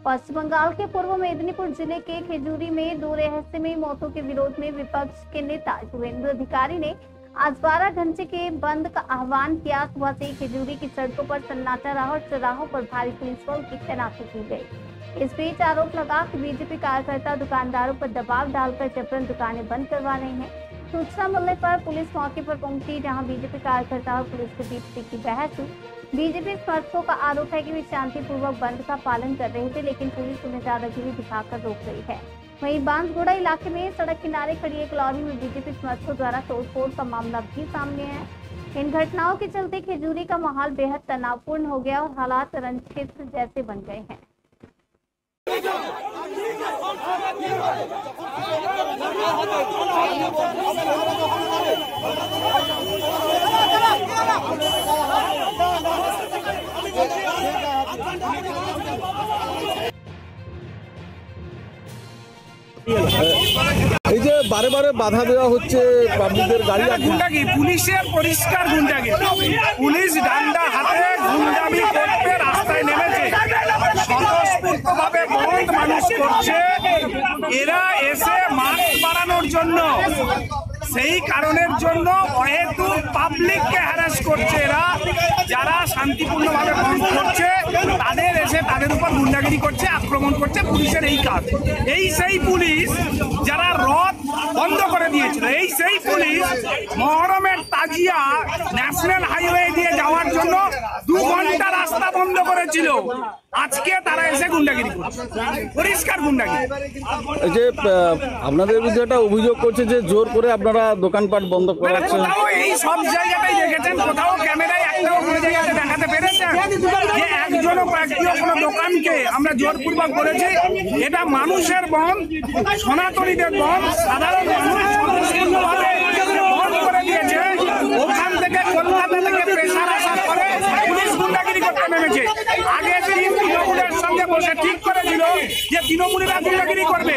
पश्चिम बंगाल के पूर्व मेदिनीपुर जिले के खिजूरी में 2 रहस्यमयी मौतों के विरोध में विपक्ष के नेता शुभेंदु अधिकारी ने आज 12 घंटे के बंद का आह्वान किया। सुबह से खिजूरी की सड़कों पर सन्नाटा रहा और चौराहों पर भारी पुलिस बल की तैनाती की गई। इस बीच आरोप लगा कि बीजेपी कार्यकर्ता दुकानदारों पर दबाव डालकर जबरन दुकानें बंद करवा रहे हैं। सूचना मिलने पर पुलिस मौके पर पहुंची, जहां बीजेपी कार्यकर्ता और पुलिस के बीच तीखी बहस हुई। बीजेपी समर्थकों का आरोप है कि वे शांतिपूर्वक बंद का पालन कर रहे थे, लेकिन पुलिस उन्हें दादागिरी दिखाकर रोक रही है। वहीं बांसगुड़ा इलाके में सड़क किनारे खड़ी एक लॉरी में बीजेपी समर्थकों द्वारा तोड़फोड़ का मामला भी सामने है। इन घटनाओं के चलते खिजूरी का माहौल बेहद तनावपूर्ण हो गया और हालात रणक्षेत्र जैसे बन गए हैं। এই যে বারে বারে বাধা দেওয়া হচ্ছে পাবলিকের গাড়ি, গুন্ডাগি পুলিশের পরিষ্কার গুন্ডাগি। পুলিশ ডান্ডা হাতে গুন্ডামি করতে রাস্তায় নেমেছে, স্বতঃস্ফূর্তভাবে বহুত মানুষ করছে। এরা এসে মাস্ক বাড়ানোর জন্য, সেই কারণের জন্য অহেতু পাবলিককে হ্যারাস করছে। এরা যারা শান্তিপূর্ণভাবে বন্ধ করছে তাদের এসে তাদের উপর গুন্ডাগিরি করছে, আক্রমণ করছে। পুলিশের এই কাজ, এই সেই পুলিশ যারা রথ বন্ধ করে দিয়েছিল, এই সেই পুলিশ মহরমের তাজিয়া ন্যাশনাল হাইওয়ে দিয়ে যাওয়ার জন্য 2 ঘন্টা রাস্তা বন্ধ করেছিল। আজকে তারা এসে গুন্ডাগিরি করছে, পরিষ্কার গুন্ডাগিরি। এই যে আপনাদের বিরুদ্ধে একটা অভিযোগ করছে যে জোর করে আপনারা দোকানপাট বন্ধ করাচ্ছেন। এই সব জায়গাটাই দেখেছেন, কোথাও ক্যামেরায় একটাও কোনো জায়গাতে দেখাতে পেরেছেন যে একজনও কয়েকটিও কোনো দোকানকে আমরা জোরপূর্বক করেছি? এটা মানুষের বন্ধ, সনাতনীদের বন্ধ, সাধারণ মানুষ সম্পূর্ণভাবে বন্ধ করে দিয়েছে। ওখান থেকে কলকাতা থেকে প্রেসার আসার পরে পুলিশ গুন্ডাগিরি করতে নেমেছে। আগে তৃণমূলের সঙ্গে বসে ঠিক করেছিল যে তৃণমূলীরা গুন্ডাগিরি করবে।